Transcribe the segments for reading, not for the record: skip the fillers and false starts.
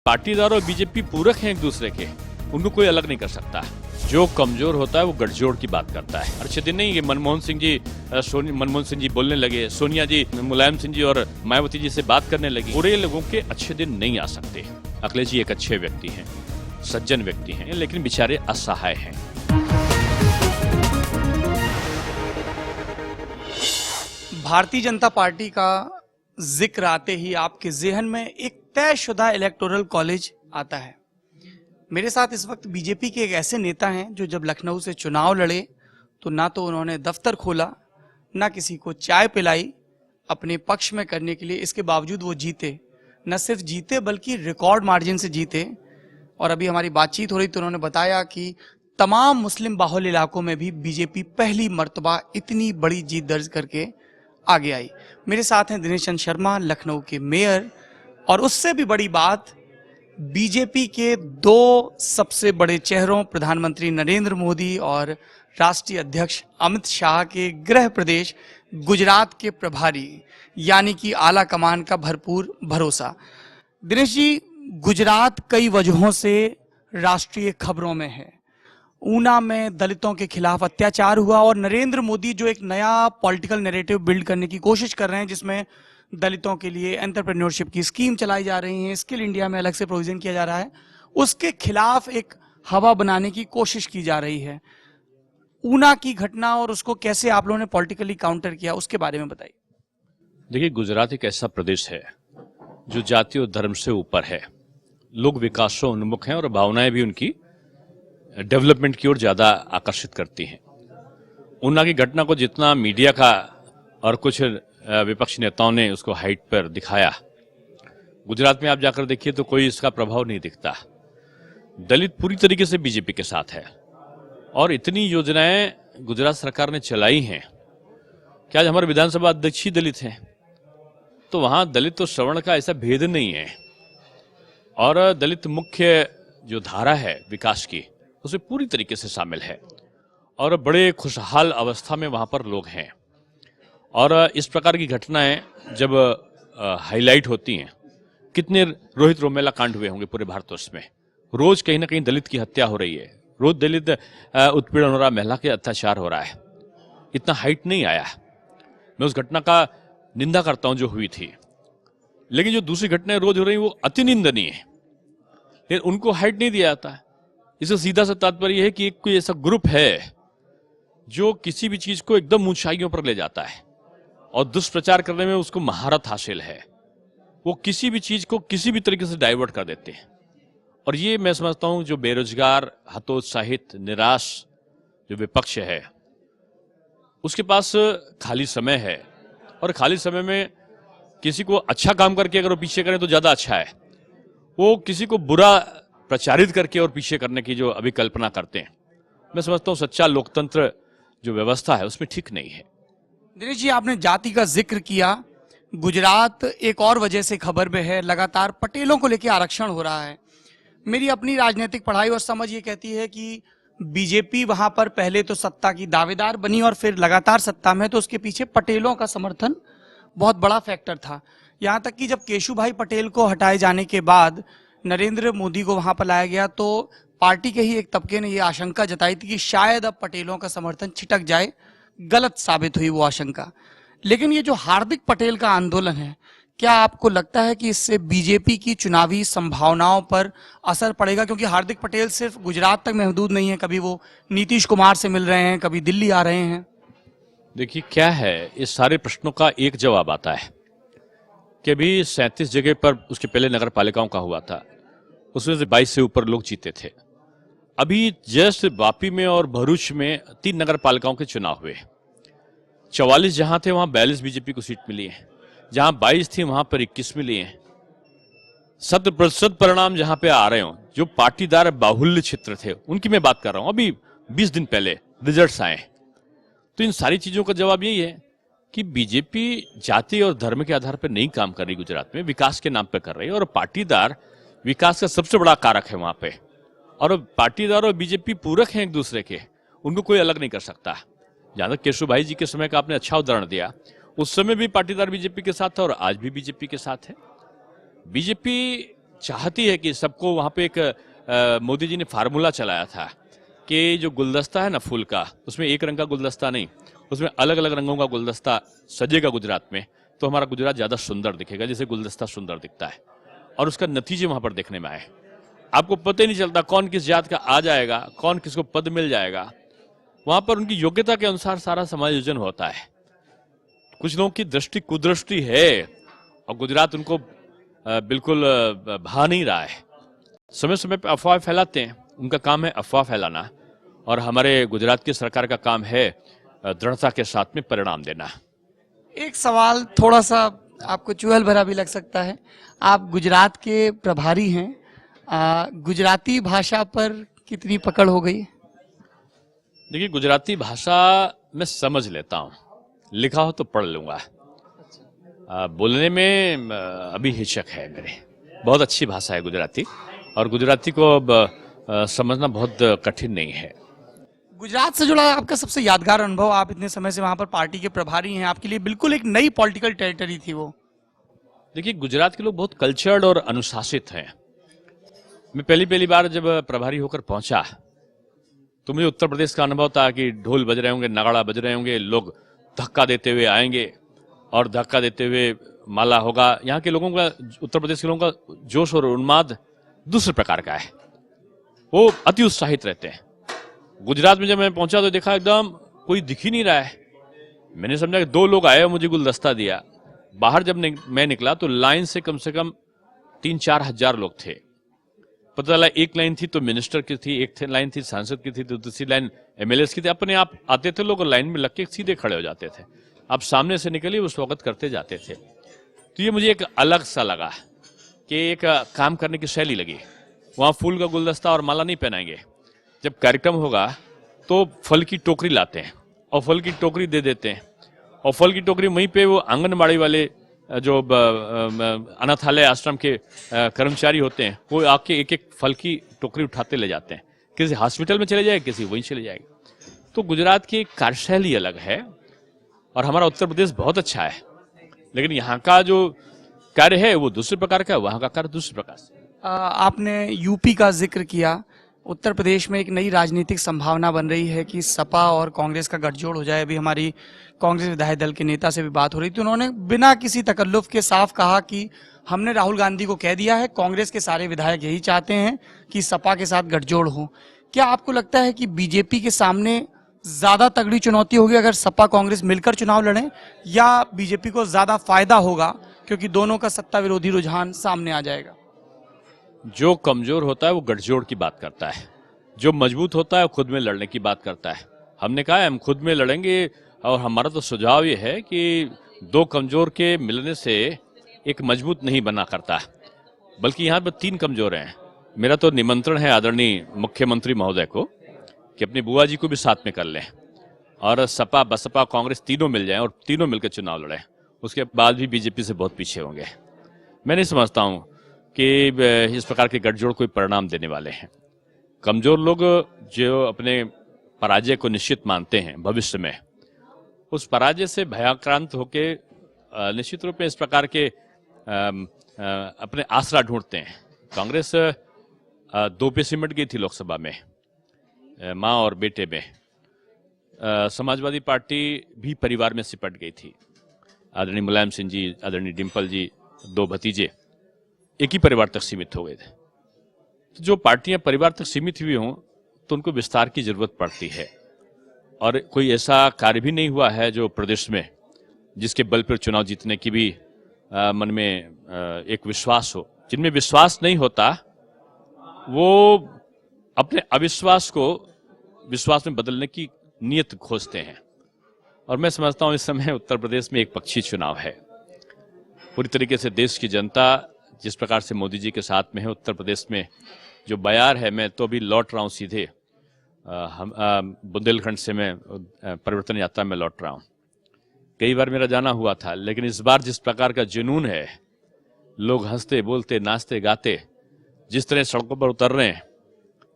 पाटीदार और बीजेपी पूरक हैं एक दूसरे के, उनको कोई अलग नहीं कर सकता। जो कमजोर होता है वो गठजोड़ की बात करता है। अच्छे दिन नहीं, ये मनमोहन सिंह जी बोलने लगे, सोनिया जी मुलायम सिंह जी और मायावती जी से बात करने लगी। बुरे लोगों के अच्छे दिन नहीं आ सकते। अखिलेश जी एक अच्छे व्यक्ति हैं, सज्जन व्यक्ति हैं, लेकिन बेचारे असहाय हैं। भारतीय जनता पार्टी का जिक्र आते ही आपके जेहन में एक तयशुदा इलेक्टोरल कॉलेज आता है। मेरे साथ इस वक्त बीजेपी के एक ऐसे नेता हैं जो जब लखनऊ से चुनाव लड़े तो ना तो उन्होंने दफ्तर खोला, ना किसी को चाय पिलाई अपने पक्ष में करने के लिए। इसके बावजूद वो जीते, न सिर्फ जीते बल्कि रिकॉर्ड मार्जिन से जीते। और अभी हमारी बातचीत हो रही तो उन्होंने बताया कि तमाम मुस्लिम बाहुल इलाकों में भी बीजेपी पहली मर्तबा इतनी बड़ी जीत दर्ज करके आगे आई। मेरे साथ हैं दिनेश चंद्र शर्मा, लखनऊ के मेयर, और उससे भी बड़ी बात बीजेपी के दो सबसे बड़े चेहरों प्रधानमंत्री नरेंद्र मोदी और राष्ट्रीय अध्यक्ष अमित शाह के गृह प्रदेश गुजरात के प्रभारी, यानी कि आला कमान का भरपूर भरोसा। दिनेश जी, गुजरात कई वजहों से राष्ट्रीय खबरों में है। ऊना में दलितों के खिलाफ अत्याचार हुआ और नरेंद्र मोदी जो एक नया पॉलिटिकल नैरेटिव बिल्ड करने की कोशिश कर रहे हैं, जिसमें दलितों के लिए एंटरप्रेन्योरशिप की स्कीम चलाई जा रही है, स्किल इंडिया में अलग से प्रोविजन किया जा रहा है, उसके खिलाफ एक हवा बनाने की कोशिश की जा रही है। ऊना की घटना और उसको कैसे आप लोगों ने पॉलिटिकली काउंटर किया, उसके बारे में बताइए। देखिए, गुजरात एक ऐसा प्रदेश है जो जाति और धर्म से ऊपर है। लोग विकासोन्मुख हैं और भावनाएं भी उनकी डेवलपमेंट की ओर ज्यादा आकर्षित करती हैं। ऊना की घटना को जितना मीडिया का और कुछ विपक्षी नेताओं ने उसको हाइट पर दिखाया, गुजरात में आप जाकर देखिए तो कोई इसका प्रभाव नहीं दिखता। दलित पूरी तरीके से बीजेपी के साथ है और इतनी योजनाएं गुजरात सरकार ने चलाई हैं कि आज हमारे विधानसभा अध्यक्ष ही दलित हैं, तो वहां दलित और श्रवण का ऐसा भेद नहीं है। और दलित मुख्य जो धारा है विकास की, उसमें पूरी तरीके से शामिल है और बड़े खुशहाल अवस्था में वहां पर लोग हैं। और इस प्रकार की घटनाएं जब हाईलाइट होती हैं, कितने रोहित रोमेला कांड हुए होंगे पूरे भारतवर्ष में, रोज कहीं ना कहीं दलित की हत्या हो रही है, रोज दलित उत्पीड़न हो रहा है, महिला के अत्याचार हो रहा है, इतना हाइट नहीं आया। मैं उस घटना का निंदा करता हूं जो हुई थी, लेकिन जो दूसरी घटनाएं रोज हो रही वो अति निंदनीय है, लेकिन उनको हाइट नहीं दिया जाता है। इससे सीधा सा तात्पर्य है कि एक कोई ऐसा ग्रुप है जो किसी भी चीज को एकदम ऊंचाइयों पर ले जाता है और दुष्प्रचार करने में उसको महारत हासिल है। वो किसी भी चीज को किसी भी तरीके से डाइवर्ट कर देते हैं। और ये मैं समझता हूं जो बेरोजगार, हतोत्साहित, निराश जो विपक्ष है, उसके पास खाली समय है और खाली समय में किसी को अच्छा काम करके अगर वो पीछे करें तो ज्यादा अच्छा है। वो किसी को बुरा प्रचारित करके और पीछे करने की जो अभी कल्पना करते हैं, मैं समझता हूं सच्चा लोकतंत्र जो व्यवस्था है उसमें ठीक नहीं है। दिनेश जी, आपने जाति का जिक्र किया। गुजरात एक और वजह से खबर में है, लगातार पटेलों को लेकर आरक्षण हो रहा है। मेरी अपनी राजनीतिक पढ़ाई और समझ ये कहती है कि बीजेपी वहां पर पहले तो सत्ता की दावेदार बनी और फिर लगातार सत्ता में, तो उसके पीछे पटेलों का समर्थन बहुत बड़ा फैक्टर था। यहां तक कि जब केशुभाई पटेल को हटाए जाने के बाद नरेंद्र मोदी को वहां पर लाया गया तो पार्टी के ही एक तबके ने यह आशंका जताई थी कि शायद अब पटेलों का समर्थन छिटक जाए। गलत साबित हुई वो आशंका। लेकिन ये जो हार्दिक पटेल का आंदोलन है, क्या आपको लगता है कि इससे बीजेपी की चुनावी संभावनाओं पर असर पड़ेगा? क्योंकि हार्दिक पटेल सिर्फ गुजरात तक महदूद नहीं है, कभी वो नीतीश कुमार से मिल रहे हैं, कभी दिल्ली आ रहे हैं। देखिए क्या है, इस सारे प्रश्नों का एक जवाब आता है कि अभी 37 जगह पर उसके पहले नगर पालिकाओं का हुआ था, उसमें से 22 से ऊपर लोग जीते थे। अभी जस्ट वापी में और भरूच में 3 नगर पालिकाओं के चुनाव हुए। 44 जहां थे वहां 42 बीजेपी को सीट मिली है, जहां 22 थी वहां पर 21 मिली है। 100% परिणाम जहां पे आ रहे हो, जो पाटीदार बाहुल्य क्षेत्र थे उनकी मैं बात कर रहा हूं, अभी 20 दिन पहले रिजल्ट्स आए। तो इन सारी चीजों का जवाब यही है कि बीजेपी जाति और धर्म के आधार पर नहीं काम कर रही, गुजरात में विकास के नाम पर कर रही है और पाटीदार विकास का सबसे बड़ा कारक है वहां पे। और पाटीदार और बीजेपी पूरक हैं एक दूसरे के, उनको कोई अलग नहीं कर सकता। जहां तक केशुभाई जी के समय का आपने अच्छा उदाहरण दिया, उस समय भी पाटीदार बीजेपी के साथ था और आज भी बीजेपी के साथ है। बीजेपी चाहती है कि सबको वहां पे एक मोदी जी ने फार्मूला चलाया था कि जो गुलदस्ता है ना फूल का, उसमें एक रंग का गुलदस्ता नहीं, उसमें अलग अलग रंगों का गुलदस्ता सजेगा गुजरात में, तो हमारा गुजरात ज्यादा सुंदर दिखेगा, जैसे गुलदस्ता सुंदर दिखता है। और उसका नतीजे वहां पर देखने में आए। आपको पता ही नहीं चलता कौन किस जात का आ जाएगा, कौन किसको पद मिल जाएगा। वहां पर उनकी योग्यता के अनुसार सारा समायोजन होता है। कुछ लोगों की दृष्टि कुदृष्टि है और गुजरात उनको बिल्कुल भा नहीं रहा है। समय समय पर अफवाह फैलाते हैं, उनका काम है अफवाह फैलाना, और हमारे गुजरात की सरकार का काम है दृढ़ता के साथ में परिणाम देना। एक सवाल थोड़ा सा आपको चुहल भरा भी लग सकता है, आप गुजरात के प्रभारी हैं, गुजराती भाषा पर कितनी पकड़ हो गई? देखिए, गुजराती भाषा मैं समझ लेता हूँ, लिखा हो तो पढ़ लूंगा। बोलने में अभी हिचक है मेरे। बहुत अच्छी भाषा है गुजराती, और गुजराती को अब समझना बहुत कठिन नहीं है। गुजरात से जुड़ा आपका सबसे यादगार अनुभव, आप इतने समय से वहां पर पार्टी के प्रभारी हैं, आपके लिए बिल्कुल एक नई पॉलिटिकल टेरिटरी थी वो। देखिए, गुजरात के लोग बहुत कल्चर्ड और अनुशासित हैं। मैं पहली बार जब प्रभारी होकर पहुंचा तो मुझे उत्तर प्रदेश का अनुभव था कि ढोल बज रहे होंगे, नगाड़ा बज रहे होंगे, लोग धक्का देते हुए आएंगे और धक्का देते हुए माला होगा। यहाँ के लोगों का, उत्तर प्रदेश के लोगों का जोश और उन्माद दूसरे प्रकार का है, वो अति उत्साहित रहते हैं। गुजरात में जब मैं पहुंचा तो देखा एकदम कोई दिख ही नहीं रहा है। मैंने समझा कि 2 लोग आए और मुझे गुलदस्ता दिया। बाहर जब मैं निकला तो लाइन से कम 3-4 हजार लोग थे। पता चला एक लाइन थी तो मिनिस्टर की थी, एक लाइन थी सांसद की थी, तो दूसरी लाइन एमएलए की थी। अपने आप आते थे लोग, लाइन में लग के सीधे खड़े हो जाते थे। आप सामने से निकलिए, वो स्वागत करते जाते थे। तो ये मुझे एक अलग सा लगा कि एक काम करने की शैली लगी। वहां फूल का गुलदस्ता और माला नहीं पहनाएंगे, जब कार्यक्रम होगा तो फल की टोकरी लाते हैं और फल की टोकरी दे देते हैं, और फल की टोकरी वहीं पे वो आंगनबाड़ी वाले जो अनाथालय आश्रम के कर्मचारी होते हैं, वो आके एक एक फल की टोकरी उठाते ले जाते हैं। किसी हॉस्पिटल में चले जाए, किसी वहीं चले जाएगी। तो गुजरात की कार्यशैली अलग है और हमारा उत्तर प्रदेश बहुत अच्छा है, लेकिन यहाँ का जो कार्य है वो दूसरे प्रकार का है, वहाँ का कार्य दूसरे प्रकार से। आपने यूपी का जिक्र किया। उत्तर प्रदेश में एक नई राजनीतिक संभावना बन रही है कि सपा और कांग्रेस का गठजोड़ हो जाए। अभी हमारी कांग्रेस विधायक दल के नेता से भी बात हो रही थी, उन्होंने बिना किसी तकल्लुफ के साफ कहा कि हमने राहुल गांधी को कह दिया है, कांग्रेस के सारे विधायक यही चाहते हैं कि सपा के साथ गठजोड़ हो। क्या आपको लगता है कि बीजेपी के सामने ज्यादा तगड़ी चुनौती होगी अगर सपा कांग्रेस मिलकर चुनाव लड़ें, या बीजेपी को ज्यादा फायदा होगा क्योंकि दोनों का सत्ता विरोधी रुझान सामने आ जाएगा? जो कमजोर होता है वो गठजोड़ की बात करता है, जो मजबूत होता है वो खुद में लड़ने की बात करता है। हमने कहा है हम खुद में लड़ेंगे, और हमारा तो सुझाव ये है कि 2 कमजोर के मिलने से एक मजबूत नहीं बना करता, बल्कि यहाँ पर 3 कमजोर हैं। मेरा तो निमंत्रण है आदरणीय मुख्यमंत्री महोदय को कि अपनी बुआ जी को भी साथ में कर लें और सपा बसपा कांग्रेस तीनों मिल जाएं और तीनों मिलकर चुनाव लड़ें। उसके बाद भी बीजेपी से बहुत पीछे होंगे। मैं नहीं समझता हूं कि इस प्रकार के गठजोड़ कोई परिणाम देने वाले हैं। कमजोर लोग जो अपने पराजय को निश्चित मानते हैं भविष्य में, उस पराजय से भयाक्रांत होके निश्चित रूप में इस प्रकार के अपने आसरा ढूंढते हैं। कांग्रेस 2 पे सिमट गई थी लोकसभा में, माँ और बेटे में। समाजवादी पार्टी भी परिवार में सिपट गई थी। आदरणीय मुलायम सिंह जी, आदरणीय डिम्पल जी, 2 भतीजे एक ही परिवार तक सीमित हो गए थे। तो जो पार्टियां परिवार तक सीमित हुई हों तो उनको विस्तार की जरूरत पड़ती है, और कोई ऐसा कार्य भी नहीं हुआ है जो प्रदेश में जिसके बल पर चुनाव जीतने की भी मन में एक विश्वास हो। जिनमें विश्वास नहीं होता वो अपने अविश्वास को विश्वास में बदलने की नीयत खोजते हैं, और मैं समझता हूं इस समय उत्तर प्रदेश में एक पक्षी चुनाव है। पूरी तरीके से देश की जनता जिस प्रकार से मोदी जी के साथ में है, उत्तर प्रदेश में जो बयार है, मैं तो अभी लौट रहा हूं सीधे हम बुंदेलखंड से मैं परिवर्तन यात्रा में लौट रहा हूं। कई बार मेरा जाना हुआ था, लेकिन इस बार जिस प्रकार का जुनून है, लोग हंसते बोलते नाचते गाते जिस तरह सड़कों पर उतर रहे हैं,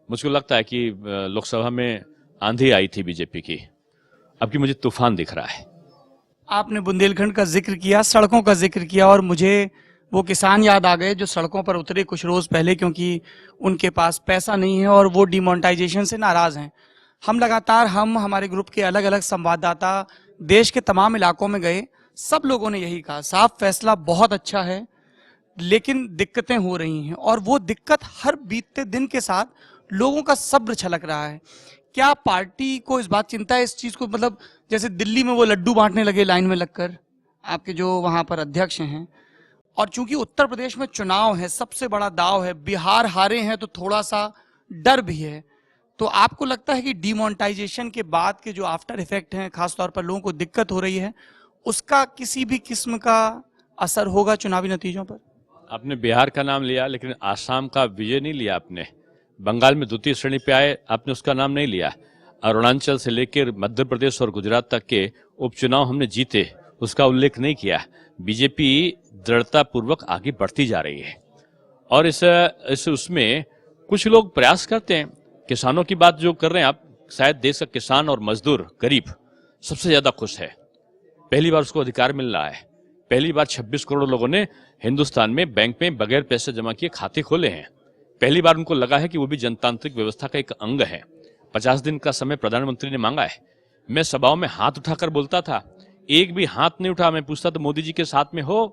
मुझको लगता है कि लोकसभा में आंधी आई थी बीजेपी की, अब की मुझे तूफान दिख रहा है। आपने बुंदेलखंड का जिक्र किया, सड़कों का जिक्र किया, और मुझे वो किसान याद आ गए जो सड़कों पर उतरे कुछ रोज पहले, क्योंकि उनके पास पैसा नहीं है और वो डिमोनेटाइजेशन से नाराज हैं। हम लगातार हमारे ग्रुप के अलग अलग संवाददाता देश के तमाम इलाकों में गए, सब लोगों ने यही कहा, साफ फैसला बहुत अच्छा है लेकिन दिक्कतें हो रही हैं, और वो दिक्कत हर बीतते दिन के साथ लोगों का सब्र छलक रहा है। क्या पार्टी को इस बात चिंता है इस चीज को, मतलब जैसे दिल्ली में वो लड्डू बांटने लगे लाइन में लगकर, आपके जो वहां पर अध्यक्ष हैं, और चूंकि उत्तर प्रदेश में चुनाव है, सबसे बड़ा दाव है, बिहार हारे हैं तो थोड़ा सा डर भी है, तो आपको लगता है कि डिमोनेटाइजेशन के बाद के जो आफ्टर इफेक्ट हैं, खासतौर पर लोगों को दिक्कत हो रही है, उसका किसी भी किस्म का असर होगा चुनावी नतीजों पर? आपने बिहार का नाम लिया, लेकिन आसाम का विजय नहीं लिया आपने। बंगाल में द्वितीय श्रेणी पे आए, आपने उसका नाम नहीं लिया। अरुणाचल से लेकर मध्य प्रदेश और गुजरात तक के उपचुनाव हमने जीते, उसका उल्लेख नहीं किया। बीजेपी दृढ़ता पूर्वक आगे बढ़ती जा रही है, और इस उसमें कुछ लोग प्रयास करते हैं। किसानों की बात जो कर रहे हैं आप, शायद देश का किसान और मजदूर गरीब सबसे ज्यादा खुश है। पहली बार उसको अधिकार मिल रहा है। पहली बार 26 करोड़ लोगों ने हिंदुस्तान में बैंक में बगैर पैसे जमा किए खाते खोले हैं। पहली बार उनको लगा है कि वो भी जनतांत्रिक व्यवस्था का एक अंग है। 50 दिन का समय प्रधानमंत्री ने मांगा है। मैं सभाओं में हाथ उठाकर बोलता था, एक भी हाथ नहीं उठा। मैं पूछता था मोदी जी के साथ में हो,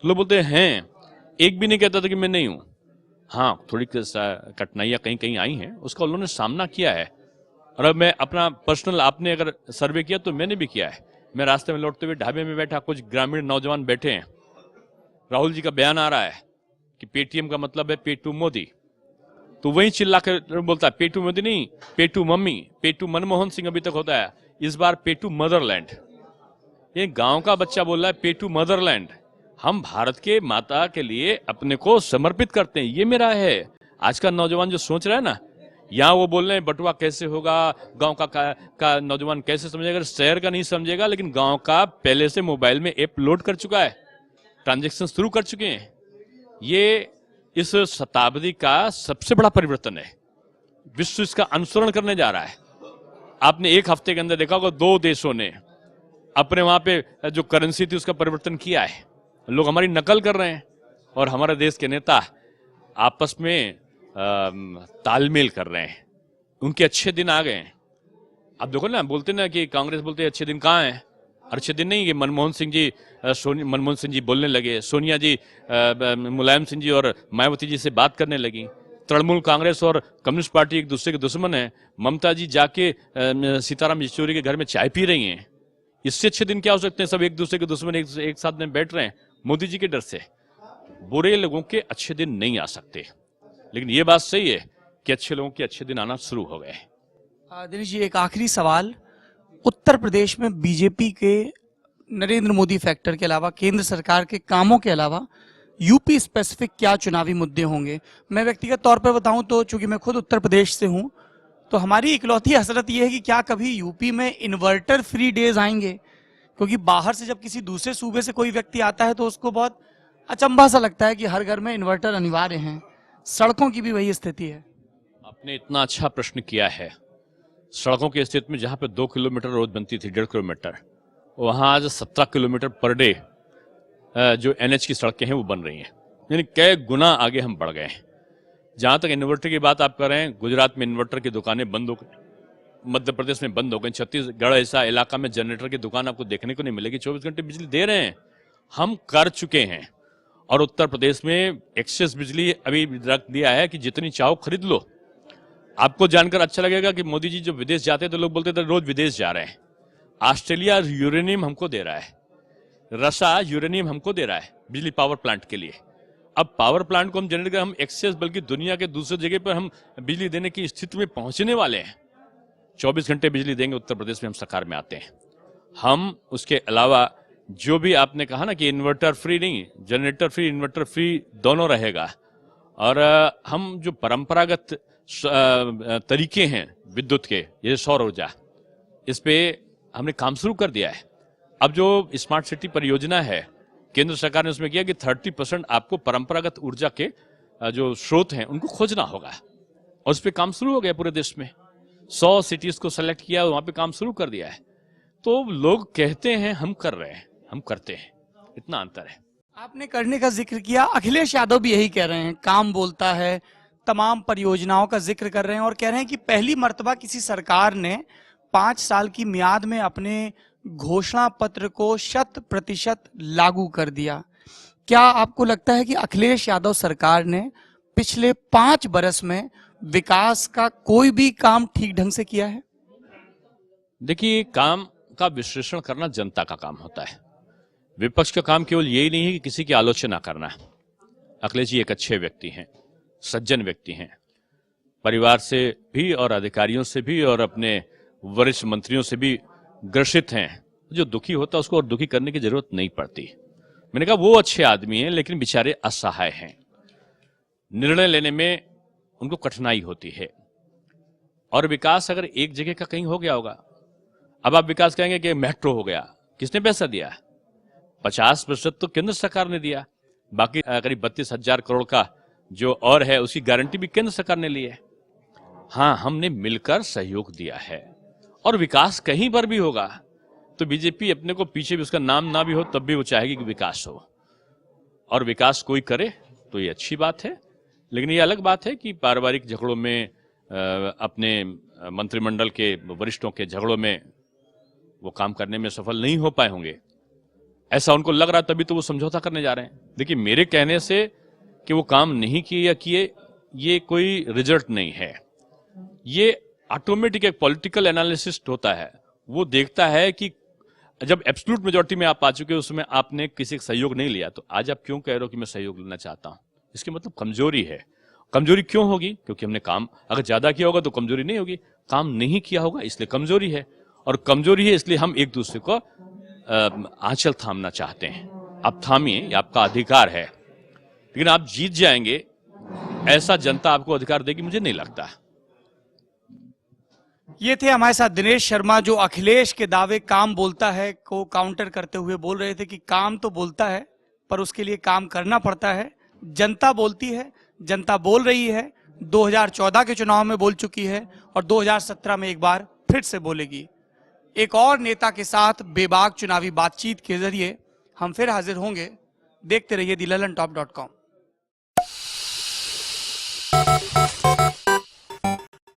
तो लोग बोलते हैं, एक भी नहीं कहता था कि मैं नहीं हूं। हाँ, थोड़ी कठिनाइयां कहीं कहीं आई हैं, उसका उन्होंने सामना किया है। और अब मैं अपना पर्सनल, आपने अगर सर्वे किया तो मैंने भी किया है। मैं रास्ते में लौटते हुए ढाबे में बैठा, कुछ ग्रामीण नौजवान बैठे हैं, राहुल जी का बयान आ रहा है कि पेटीएम का मतलब है पेटू मोदी, तो वहीं चिल्ला कर बोलता है पेटू मोदी नहीं, पेटू मम्मी, पेटू मनमोहन सिंह अभी तक होता है, इस बार पेटू मदरलैंड। ये गांव का बच्चा बोल रहा है पेटू मदरलैंड। हम भारत के माता के लिए अपने को समर्पित करते हैं, ये मेरा है। आज का नौजवान जो सोच रहा है ना, यहाँ वो बोल रहे हैं बंटवारा कैसे होगा, गांव का नौजवान कैसे समझेगा, शहर का नहीं समझेगा, लेकिन गांव का पहले से मोबाइल में ऐप लोड कर चुका है, ट्रांजैक्शन शुरू कर चुके हैं। ये इस शताब्दी का सबसे बड़ा परिवर्तन है। विश्व इसका अनुसरण करने जा रहा है। आपने एक हफ्ते के अंदर देखा होगा 2 देशों ने अपने वहां पे जो करेंसी थी उसका परिवर्तन किया है। लोग हमारी नकल कर रहे हैं, और हमारे देश के नेता आपस में तालमेल कर रहे हैं। उनके अच्छे दिन आ गए हैं। आप देखो ना, बोलते ना कि कांग्रेस बोलते अच्छे दिन कहाँ हैं। अच्छे दिन नहीं, कि मनमोहन सिंह जी बोलने लगे, सोनिया जी मुलायम सिंह जी और मायावती जी से बात करने लगी। तृणमूल कांग्रेस और कम्युनिस्ट पार्टी एक दूसरे के दुश्मन है। ममता जी जाके सीताराम येचुरी के घर में चाय पी रही हैं। इससे अच्छे दिन क्या हो सकते हैं? सब एक दूसरे के दुश्मन एक साथ में बैठ रहे हैं मोदी जी के डर से। बुरे लोगों के अच्छे दिन नहीं आ सकते, लेकिन ये बात सही है कि अच्छे लोगों के अच्छे दिन आना शुरू हो गए। दिनेश जी, एक आखिरी सवाल, उत्तर प्रदेश में बीजेपी के नरेंद्र मोदी फैक्टर के अलावा, केंद्र सरकार के कामों के अलावा, यूपी स्पेसिफिक क्या चुनावी मुद्दे होंगे? मैं व्यक्तिगत तौर पर बताऊं तो चूंकि मैं खुद उत्तर प्रदेश से हूं, तो हमारी इकलौती हसरत यह है कि क्या कभी यूपी में इन्वर्टर फ्री डेज आएंगे? क्योंकि बाहर से जब किसी दूसरे सूबे से कोई व्यक्ति आता है तो उसको बहुत अचंभा सा लगता है कि हर घर में इन्वर्टर अनिवार्य हैं। सड़कों की भी वही स्थिति है। आपने इतना अच्छा प्रश्न किया है। सड़कों की स्थिति में जहां पे 2 किलोमीटर रोज बनती थी, 1.5 किलोमीटर, वहां आज 17 किलोमीटर पर डे जो एनएच की सड़कें हैं वो बन रही हैं। यानी कई गुना आगे हम बढ़ गए हैं। जहां तक इन्वर्टर की बात आप कर रहे हैं, गुजरात में इन्वर्टर की दुकानें बंद हो गई, मध्य प्रदेश में बंद हो गई, छत्तीसगढ़ ऐसा इलाका में जनरेटर की दुकान आपको देखने को नहीं मिलेगी। 24 घंटे बिजली दे रहे हैं, हम कर चुके हैं। और उत्तर प्रदेश में एक्सेस बिजली अभी रख दिया है कि जितनी चाहो खरीद लो। आपको जानकर अच्छा लगेगा कि मोदी जी जब विदेश जाते तो लोग बोलते थे रोज विदेश जा रहे हैं। ऑस्ट्रेलिया यूरेनियम हमको दे रहा है, रसा यूरेनियम हमको दे रहा है बिजली पावर प्लांट के लिए। अब पावर प्लांट को हम जनरेट कर हम एक्सेस, बल्कि दुनिया के दूसरे जगह पर हम बिजली देने की स्थिति में पहुंचने वाले हैं। 24 घंटे बिजली देंगे उत्तर प्रदेश में, हम सरकार में आते हैं। हम उसके अलावा जो भी आपने कहा ना कि इन्वर्टर फ्री नहीं, जनरेटर फ्री, इन्वर्टर फ्री दोनों रहेगा। और हम जो परंपरागत तरीके हैं विद्युत के, ये सौर ऊर्जा, इस पे हमने काम शुरू कर दिया है। अब जो स्मार्ट सिटी परियोजना है, केंद्र सरकार ने उसमें किया कि 30% आपको परंपरागत ऊर्जा के जो स्रोत हैं उनको खोजना होगा, और उस पर काम शुरू हो गया पूरे देश में। 100 सिटीज को सेलेक्ट किया, वहां पे काम शुरू कर दिया है। तो लोग कहते हैं, हम कर रहे हैं, हम करते हैं, इतना अंतर है। आपने करने का जिक्र किया, अखिलेश यादव भी यही कह रहे हैं, काम बोलता है, तमाम परियोजनाओं का जिक्र कर रहे हैं और कह रहे हैं कि पहली मर्तबा किसी सरकार ने 5 साल की मियाद में अपने घोषणा पत्र को 100% लागू कर दिया। क्या आपको लगता है कि अखिलेश यादव सरकार ने पिछले 5 बरस में विकास का कोई भी काम ठीक ढंग से किया है? देखिए, काम का विश्लेषण करना जनता का काम होता है। विपक्ष का काम केवल यही नहीं है कि किसी की आलोचना करना। अखिलेश जी एक अच्छे व्यक्ति हैं, सज्जन व्यक्ति हैं, परिवार से भी और अधिकारियों से भी और अपने वरिष्ठ मंत्रियों से भी ग्रसित हैं। जो दुखी होता है उसको और दुखी करने की जरूरत नहीं पड़ती। मैंने कहा वो अच्छे आदमी हैं, लेकिन बेचारे असहाय हैं, निर्णय लेने में उनको कठिनाई होती है। और विकास अगर एक जगह का कहीं हो गया होगा, अब आप विकास कहेंगे कि मेट्रो हो गया, किसने पैसा दिया? 50% तो केंद्र सरकार ने दिया, बाकी करीब 32,000 करोड़ का जो और है उसकी गारंटी भी केंद्र सरकार ने ली है। हाँ, हमने मिलकर सहयोग दिया है। और विकास कहीं पर भी होगा तो बीजेपी अपने को पीछे भी, उसका नाम ना भी हो तब भी वो चाहेगी कि विकास हो, और विकास कोई करे तो ये अच्छी बात है। लेकिन ये अलग बात है कि पारिवारिक झगड़ों में, अपने मंत्रिमंडल के वरिष्ठों के झगड़ों में वो काम करने में सफल नहीं हो पाए होंगे, ऐसा उनको लग रहा, तभी तो वो समझौता करने जा रहे हैं। देखिए, मेरे कहने से कि वो काम नहीं किए या किए, ये कोई रिजल्ट नहीं है। ये ऑटोमेटिक एक पॉलिटिकल एनालिसिस्ट होता है, वो देखता है कि जब एब्सोल्यूट मेजॉरिटी में आप आ चुके हो, उसमें आपने किसी का सहयोग नहीं लिया, तो आज आप क्यों कह रहे हो कि मैं सहयोग लेना चाहता हूं? इसके मतलब कमजोरी है। कमजोरी क्यों होगी? क्योंकि हमने काम अगर ज्यादा किया होगा तो कमजोरी नहीं होगी, काम नहीं किया होगा इसलिए कमजोरी है, और कमजोरी है इसलिए हम एक दूसरे को आंचल थामना चाहते हैं। आप थामिए, ये आपका अधिकार है, लेकिन आप जीत जाएंगे ऐसा जनता आपको अधिकार देगी, मुझे नहीं लगता। ये थे हमारे साथ दिनेश शर्मा, जो अखिलेश के दावे काम बोलता है को काउंटर करते हुए बोल रहे थे कि काम तो बोलता है पर उसके लिए काम करना पड़ता है। जनता बोलती है, जनता बोल रही है, 2014 के चुनाव में बोल चुकी है और 2017 में एक बार फिर से बोलेगी। एक और नेता के साथ बेबाक चुनावी बातचीत के जरिए हम फिर हाजिर होंगे। देखते रहिए दी ललन टॉप.com।